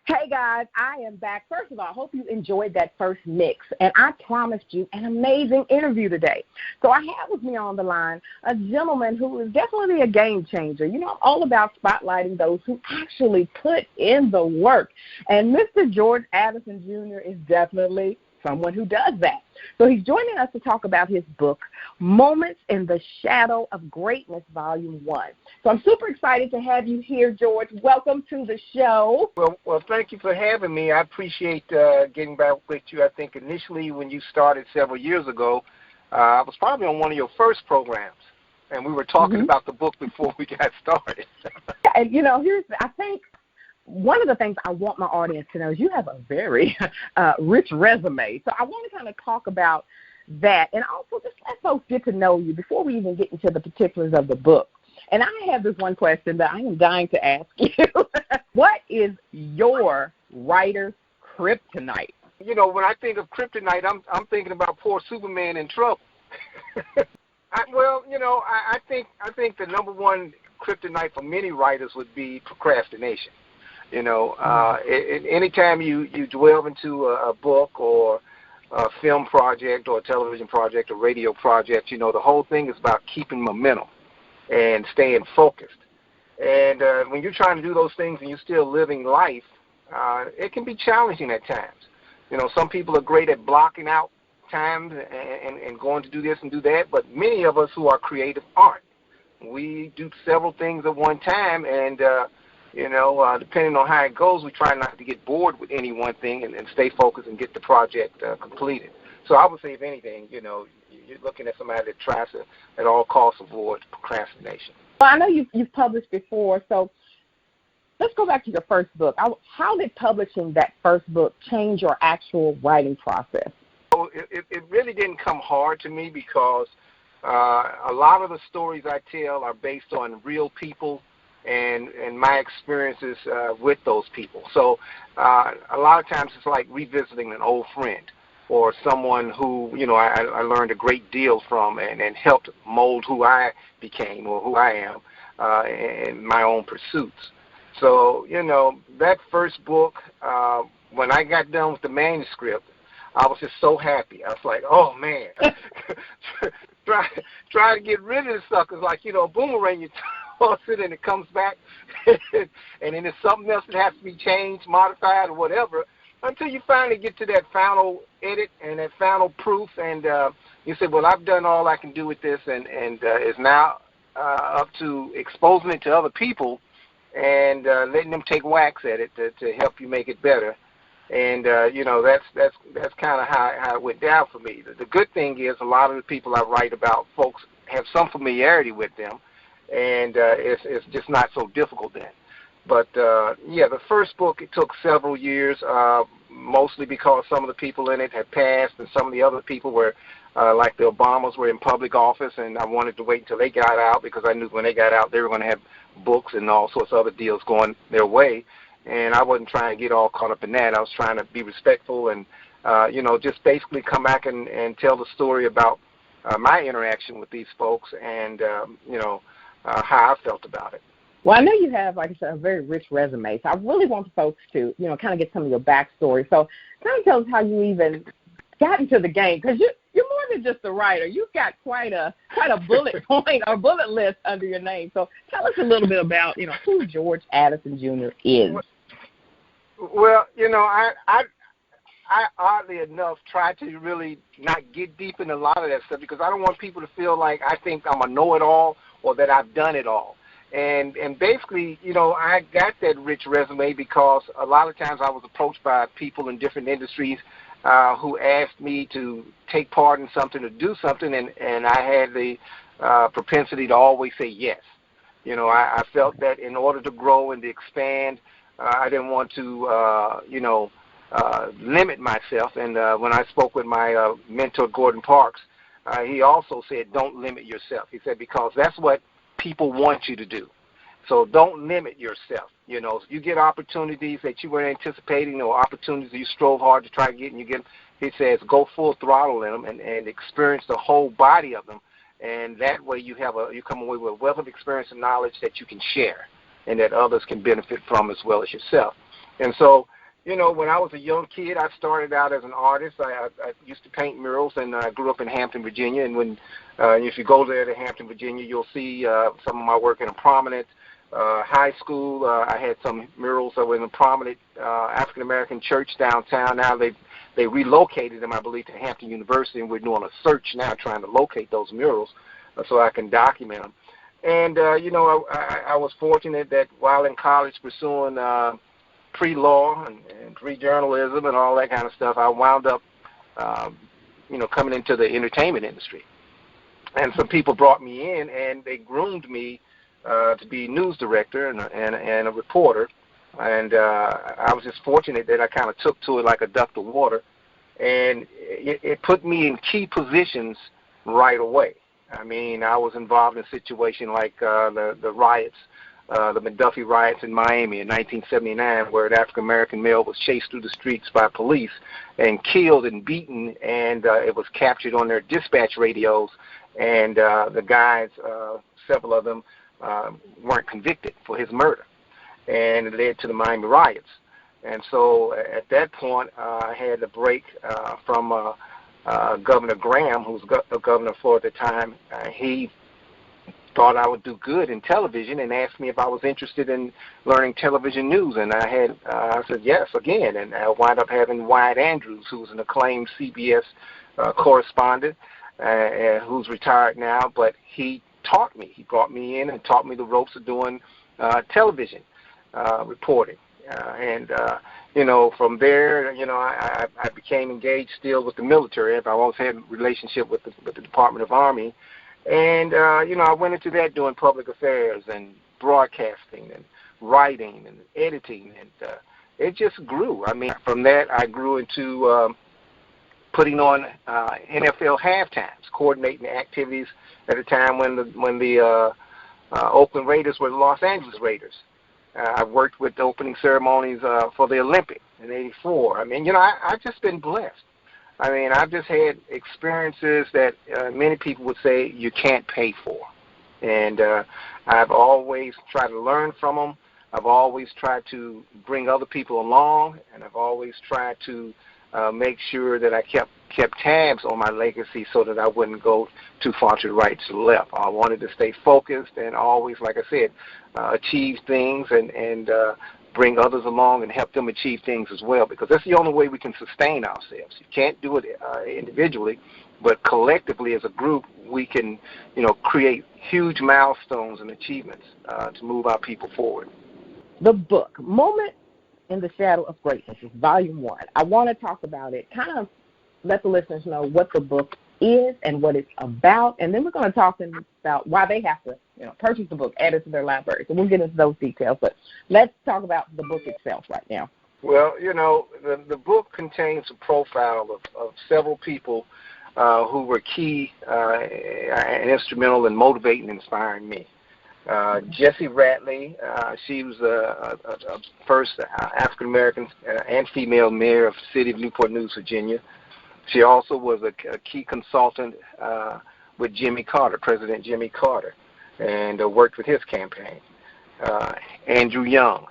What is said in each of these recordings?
Hey guys, I am back. First of all, I hope you enjoyed that first mix, and I promised you an amazing interview today. So I have with me on the line a gentleman who is definitely a game changer. You know, I'm all about spotlighting those who actually put in the work, and Mr. George Addison Jr. is definitely someone who does that. So he's joining us to talk about his book, Moments in the Shadow of Greatness, Volume 1. So I'm super excited to have you here, George. Welcome to the show. Well, thank you for having me. I appreciate getting back with you. I think initially when you started several years ago, I was probably on one of your first programs, and we were talking about the book before we got started. And, you know, I think one of the things I want my audience to know is you have a very rich resume. So I want to kind of talk about that and also just let folks get to know you before we even get into the particulars of the book. And I have this one question that I am dying to ask you. What is your writer's kryptonite? You know, when I think of kryptonite, I'm thinking about poor Superman in trouble. I think the number one kryptonite for many writers would be procrastination. You know, anytime you delve into a book or a film project or a television project or radio project, you know, the whole thing is about keeping momentum and staying focused. And when you're trying to do those things and you're still living life, it can be challenging at times. You know, some people are great at blocking out times and going to do this and do that, but many of us who are creative aren't. We do several things at one time, and depending on how it goes, we try not to get bored with any one thing and stay focused and get the project completed. So I would say, if anything, you know, you're looking at somebody that tries to, at all costs, avoid procrastination. Well, I know you've published before, so let's go back to your first book. How did publishing that first book change your actual writing process? So it really didn't come hard to me because a lot of the stories I tell are based on real people and my experiences with those people. So a lot of times it's like revisiting an old friend or someone who, you know, I learned a great deal from and helped mold who I became or who I am in my own pursuits. So, you know, that first book, when I got done with the manuscript, I was just so happy. I was like, oh, man. try to get rid of this sucker. It's like, you know, a boomerang, you toss it and it comes back, and then there's something else that has to be changed, modified, or whatever, until you finally get to that final edit and that final proof, and you say, well, I've done all I can do with this, and it's now up to exposing it to other people and letting them take whacks at it to help you make it better. And, you know, that's kind of how it went down for me. The good thing is a lot of the people I write about, folks have some familiarity with them, and it's just not so difficult then. But, the first book, it took several years, mostly because some of the people in it had passed and some of the other people were, like the Obamas, were in public office, and I wanted to wait until they got out because I knew when they got out they were going to have books and all sorts of other deals going their way. And I wasn't trying to get all caught up in that. I was trying to be respectful and, just basically come back and tell the story about my interaction with these folks and, how I felt about it. Well, I know you have, like I said, a very rich resume. So I really want the folks to, you know, kind of get some of your backstory. So kind of tell us how you even got into the game, because you're more than just a writer. You've got quite a bullet point or bullet list under your name. So tell us a little bit about, you know, who George Addison Jr. is. Well, you know, I oddly enough try to really not get deep in a lot of that stuff because I don't want people to feel like I think I'm a know-it-all or that I've done it all. And basically, you know, I got that rich resume because a lot of times I was approached by people in different industries who asked me to take part in something or do something, and I had the propensity to always say yes. You know, I felt that in order to grow and to expand, I didn't want to, limit myself. And when I spoke with my mentor, Gordon Parks, he also said, don't limit yourself. He said, because that's what people want you to do. So don't limit yourself. You know, if you get opportunities that you weren't anticipating or opportunities that you strove hard to try to get and you get them, he says, go full throttle in them and experience the whole body of them. And that way you come away with a wealth of experience and knowledge that you can share and that others can benefit from as well as yourself. And so, when I was a young kid, I started out as an artist. I used to paint murals, and I grew up in Hampton, Virginia. And when if you go there to Hampton, Virginia, you'll see some of my work in a prominent high school. I had some murals that were in a prominent African-American church downtown. Now they relocated them, I believe, to Hampton University, and we're doing a search now trying to locate those murals so I can document them. And, I was fortunate that while in college pursuing pre-law and pre-journalism and all that kind of stuff, I wound up, coming into the entertainment industry. And some people brought me in, and they groomed me to be news director and a reporter. And I was just fortunate that I kind of took to it like a duck to water. And it put me in key positions right away. I mean, I was involved in a situation like the riots, the McDuffie riots in Miami in 1979, where an African-American male was chased through the streets by police and killed and beaten, and it was captured on their dispatch radios, and the guys, several of them, weren't convicted for his murder, and it led to the Miami riots. And so at that point, I had a break from Governor Graham, who was governor of Florida at the time. He thought I would do good in television and asked me if I was interested in learning television news. And I said yes again. And I wound up having Wyatt Andrews, who's an acclaimed CBS correspondent, who's retired now, but he taught me. He brought me in and taught me the ropes of doing television reporting. From there, I became engaged still with the military. I've always had a relationship with the Department of Army. And, I went into that doing public affairs and broadcasting and writing and editing. And it just grew. I mean, from that, I grew into putting on NFL halftimes, coordinating the activities at a time when the Oakland Raiders were the Los Angeles Raiders. I worked with the opening ceremonies for the Olympics in '84. I mean, I've just been blessed. I mean, I've just had experiences that many people would say you can't pay for. And I've always tried to learn from them. I've always tried to bring other people along, and I've always tried to make sure that I kept tabs on my legacy so that I wouldn't go too far to the right, to the left. I wanted to stay focused and always, like I said, achieve things and bring others along and help them achieve things as well, because that's the only way we can sustain ourselves. You can't do it individually, but collectively as a group, we can, create huge milestones and achievements to move our people forward. The book, Moment in the Shadow of Greatness, is Volume 1. I want to talk about it, kind of let the listeners know what the book is and what it's about, and then we're going to talk about why they have to purchase the book, add it to their library. So we'll get into those details, but let's talk about the book itself right now. Well, the book contains a profile of several people who were key and instrumental in motivating and inspiring me. Jessie Rattley, she was a first African-American and female mayor of the city of Newport News, Virginia. She also was a key consultant with Jimmy Carter, President Jimmy Carter, and worked with his campaign. Andrew Young.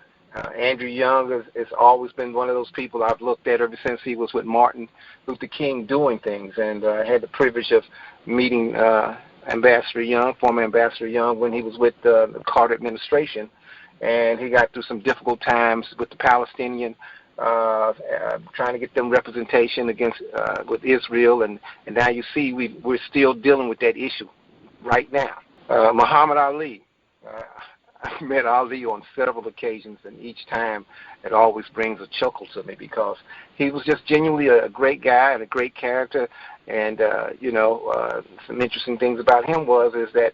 Andrew Young has always been one of those people I've looked at ever since he was with Martin Luther King doing things, and I had the privilege of meeting Ambassador Young, former Ambassador Young, when he was with the Carter administration, and he got through some difficult times with the Palestinian, trying to get them representation against with Israel, and now you see we're still dealing with that issue right now. Muhammad Ali. I've met Ali on several occasions, and each time it always brings a chuckle to me because he was just genuinely a great guy and a great character. And, some interesting things about him is that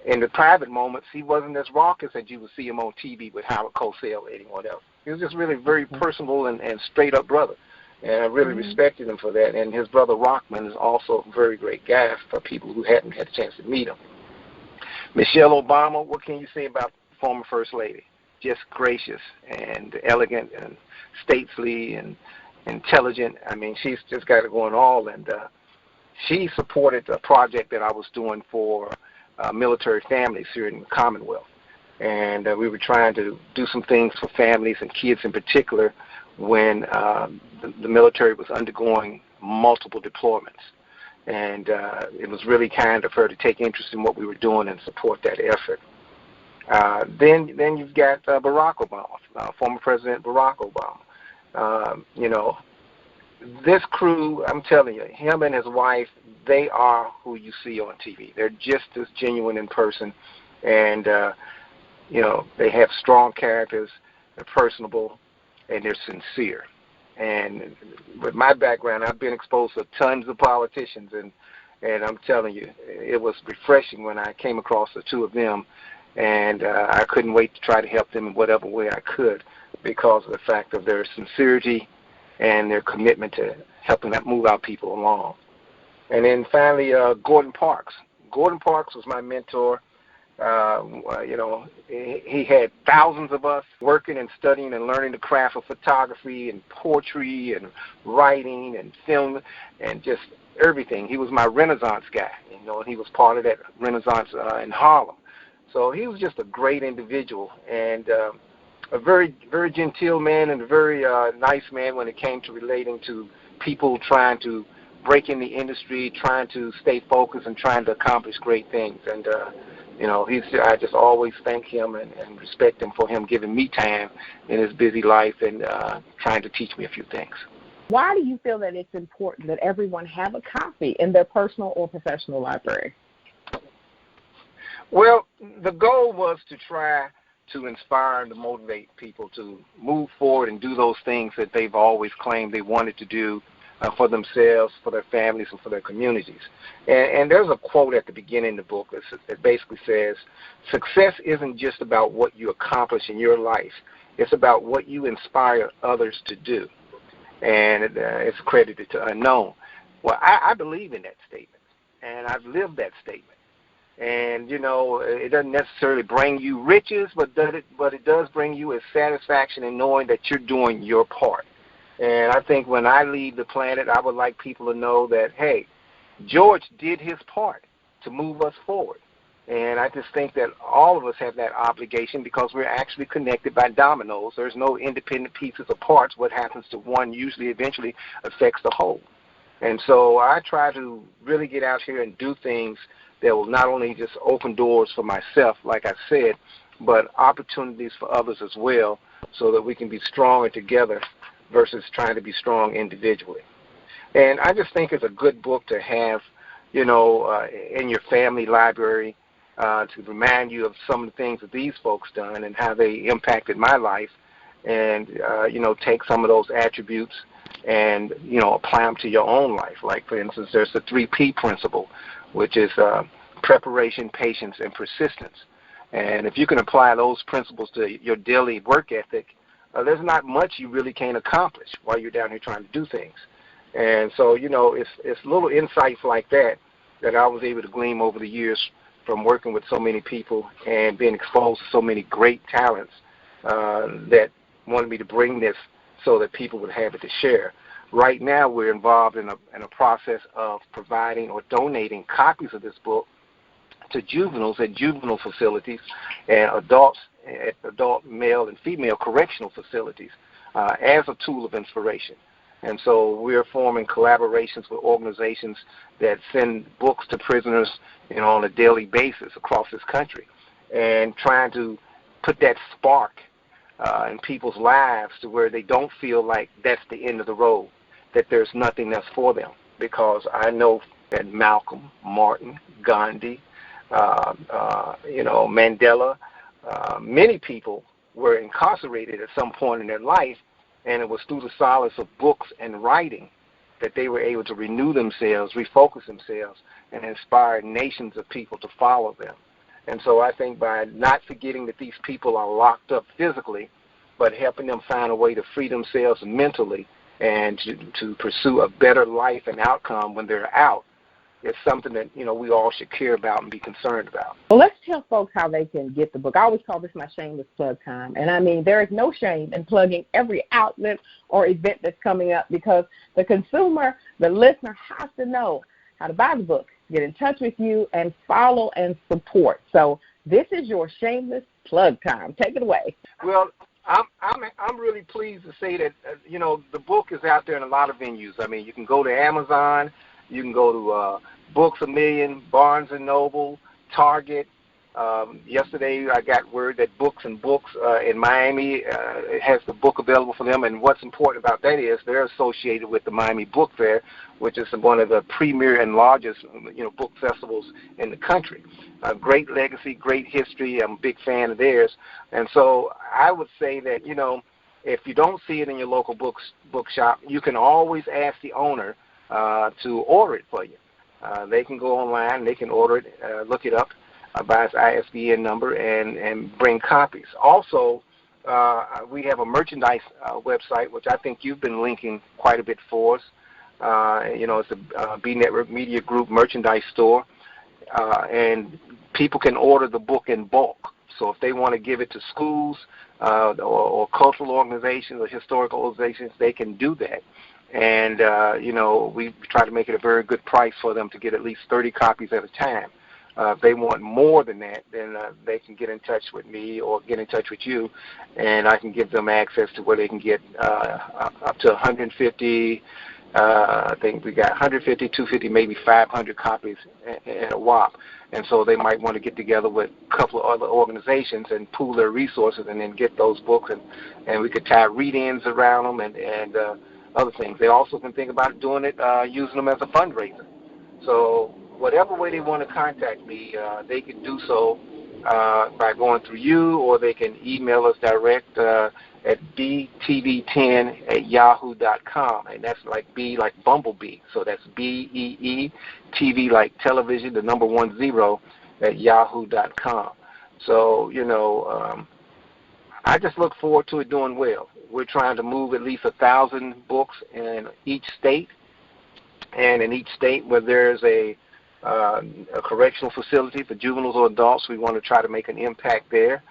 in the private moments, he wasn't as raucous as you would see him on TV with Howard Cosell or anyone else. He was just really very personable and straight-up brother. And I really respected him for that. And his brother Rockman is also a very great guy for people who hadn't had a chance to meet him. Michelle Obama, what can you say about former First Lady? Just gracious and elegant and stately and intelligent. I mean, she's just got it going all. And she supported a project that I was doing for military families here in the Commonwealth. And we were trying to do some things for families and kids in particular when the military was undergoing multiple deployments. And it was really kind of her to take interest in what we were doing and support that effort. Then you've got Barack Obama, former President Barack Obama. This crew, I'm telling you, him and his wife, they are who you see on TV. They're just as genuine in person, and they have strong characters, they're personable, and they're sincere. And with my background, I've been exposed to tons of politicians, and I'm telling you, it was refreshing when I came across the two of them, and I couldn't wait to try to help them in whatever way I could because of the fact of their sincerity and their commitment to helping move our people along. And then finally, Gordon Parks. Gordon Parks was my mentor. He had thousands of us working and studying and learning the craft of photography and poetry and writing and film and just everything. He was my Renaissance guy, and he was part of that Renaissance in Harlem. So he was just a great individual and a very, very genteel man and a very nice man when it came to relating to people trying to break in the industry, trying to stay focused and trying to accomplish great things. And I just always thank him and respect him for him giving me time in his busy life and trying to teach me a few things. Why do you feel that it's important that everyone have a copy in their personal or professional library? Well, the goal was to try to inspire and to motivate people to move forward and do those things that they've always claimed they wanted to do for themselves, for their families, and for their communities. And there's a quote at the beginning of the book that basically says, success isn't just about what you accomplish in your life. It's about what you inspire others to do. And it's credited to Unknown. Well, I believe in that statement, and I've lived that statement. And, it doesn't necessarily bring you riches, but it does bring you a satisfaction in knowing that you're doing your part. And I think when I leave the planet, I would like people to know that, hey, George did his part to move us forward. And I just think that all of us have that obligation because we're actually connected by dominoes. There's no independent pieces or parts. What happens to one usually eventually affects the whole. And so I try to really get out here and do things that will not only just open doors for myself, like I said, but opportunities for others as well so that we can be stronger together versus trying to be strong individually. And I just think it's a good book to have, in your family library to remind you of some of the things that these folks done and how they impacted my life and, take some of those attributes and, apply them to your own life. Like, for instance, there's the 3P principle, which is preparation, patience, and persistence. And if you can apply those principles to your daily work ethic, there's not much you really can't accomplish while you're down here trying to do things. And so, it's little insights like that I was able to glean over the years from working with so many people and being exposed to so many great talents that wanted me to bring this so that people would have it to share. Right now, we're involved in a process of providing or donating copies of this book to juveniles at juvenile facilities and adults at adult male and female correctional facilities as a tool of inspiration. And so we're forming collaborations with organizations that send books to prisoners, on a daily basis across this country, and trying to put that spark in people's lives to where they don't feel like that's the end of the road, that there's nothing else for them. Because I know that Malcolm, Martin, Gandhi, Mandela, many people were incarcerated at some point in their life, and it was through the solace of books and writing that they were able to renew themselves, refocus themselves, and inspire nations of people to follow them. And so I think by not forgetting that these people are locked up physically, but helping them find a way to free themselves mentally and to pursue a better life and outcome when they're out, it's something that, we all should care about and be concerned about. Well, let's tell folks how they can get the book. I always call this my shameless plug time. And I mean, there is no shame in plugging every outlet or event that's coming up because the consumer, the listener, has to know how to buy the book, get in touch with you, and follow and support. So this is your shameless plug time. Take it away. Well, I'm really pleased to say that the book is out there in a lot of venues. I mean, you can go to Amazon, you can go to Books A Million, Barnes and Noble, Target. Yesterday I got word that Books and Books in Miami has the book available for them, and what's important about that is they're associated with the Miami Book Fair, which is one of the premier and largest book festivals in the country. Great legacy, great history. I'm a big fan of theirs, and so I would say that if you don't see it in your local bookshop, you can always ask the owner to order it for you. They can go online, they can order it, look it up by its ISBN number, and bring copies. Also, we have a merchandise website, which I think you've been linking quite a bit for us. It's a B Network Media Group merchandise store, and people can order the book in bulk. So if they want to give it to schools or cultural organizations or historical organizations, they can do that. And, we try to make it a very good price for them to get at least 30 copies at a time. If they want more than that, then they can get in touch with me or get in touch with you, and I can give them access to where they can get up to 150. I think we got 150, 250, maybe 500 copies in a whop. And so they might want to get together with a couple of other organizations and pool their resources and then get those books, and we could tie read-ins around them and other things. They also can think about doing it, using them as a fundraiser. So whatever way they want to contact me, they can do so by going through you, or they can email us direct at btv10@yahoo.com, and that's like B like Bumblebee. So that's BEE, TV like television, the number 10 at yahoo.com. So I just look forward to it doing well. We're trying to move at least 1,000 books in each state, and in each state where there's a correctional facility for juveniles or adults, we want to try to make an impact there.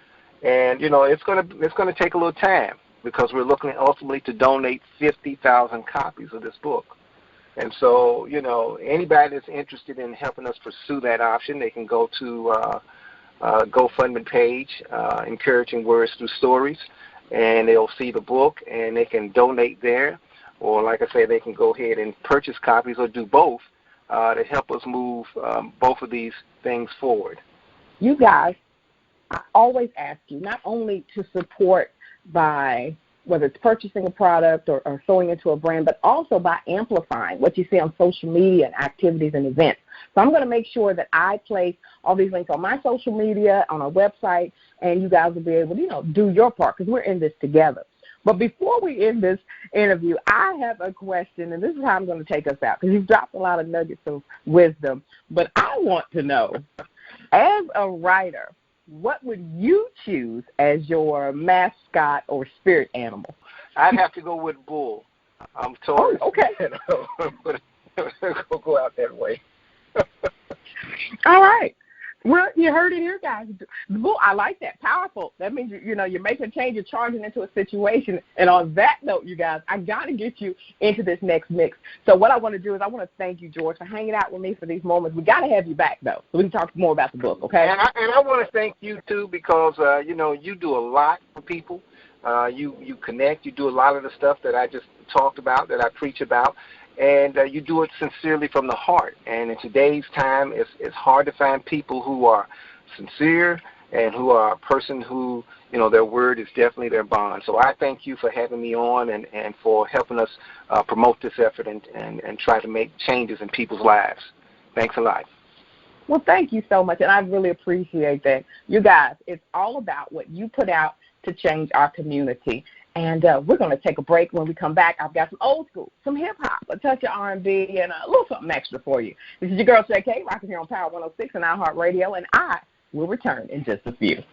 And it's gonna take a little time, because we're looking ultimately to donate 50,000 copies of this book. And so anybody that's interested in helping us pursue that option, they can go to GoFundMe page, Encouraging Words Through Stories, and they'll see the book and they can donate there, or like I say, they can go ahead and purchase copies or do both to help us move both of these things forward. You guys, I always ask you not only to support by whether it's purchasing a product or sewing into a brand, but also by amplifying what you see on social media and activities and events. So I'm going to make sure that I place all these links on my social media, on our website, and you guys will be able to, do your part, because we're in this together. But before we end this interview, I have a question, and this is how I'm going to take us out, because you've dropped a lot of nuggets of wisdom. But I want to know, as a writer, what would you choose as your mascot or spirit animal? I'd have to go with bull. I'm Taurus. Oh, okay. Go out that way. All right. Well, you heard it here, guys. The bull, I like that. Powerful. That means you're making a change, you're charging into a situation. And on that note, you guys, I got to get you into this next mix. So what I want to do is I want to thank you, George, for hanging out with me for these moments. We got to have you back, though, so we can talk more about the book, okay? And I want to thank you, too, because, you do a lot for people. You connect. You do a lot of the stuff that I just talked about, that I preach about. And you do it sincerely from the heart. And in today's time, it's hard to find people who are sincere and who are a person who, their word is definitely their bond. So I thank you for having me on and for helping us promote this effort and try to make changes in people's lives. Thanks a lot. Well, thank you so much, and I really appreciate that. You guys, it's all about what you put out to change our community. And we're going to take a break. When we come back, I've got some old school, some hip-hop, a touch of R&B, and a little something extra for you. This is your girl, Chea K, rocking here on Power 106 and iHEART Radio, and I will return in just a few.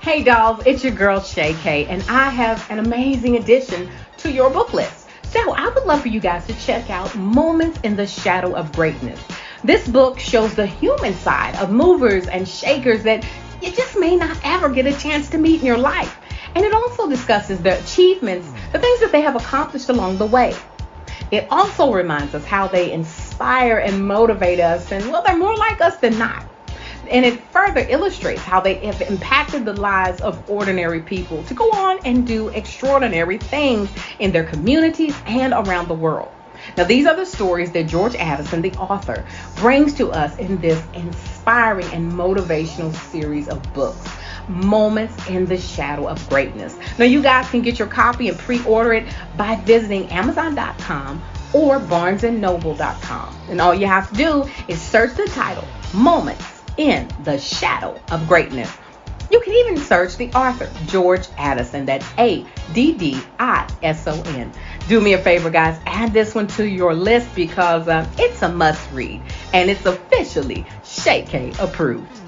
Hey, dolls, it's your girl, Chea K, and I have an amazing addition to your book list. So I would love for you guys to check out Moments in the Shadow of Greatness. This book shows the human side of movers and shakers that you just may not ever get a chance to meet in your life. And it also discusses their achievements, the things that they have accomplished along the way. It also reminds us how they inspire and motivate us, and well, they're more like us than not. And it further illustrates how they have impacted the lives of ordinary people to go on and do extraordinary things in their communities and around the world. Now, these are the stories that George Addison, the author, brings to us in this inspiring and motivational series of books, Moments in the Shadow of Greatness. Now, you guys can get your copy and pre-order it by visiting Amazon.com or BarnesandNoble.com. And all you have to do is search the title, Moments in the Shadow of Greatness. You can even search the author, George Addison. That's Addison. Do me a favor, guys. Add this one to your list because it's a must read. And it's officially Chea K approved.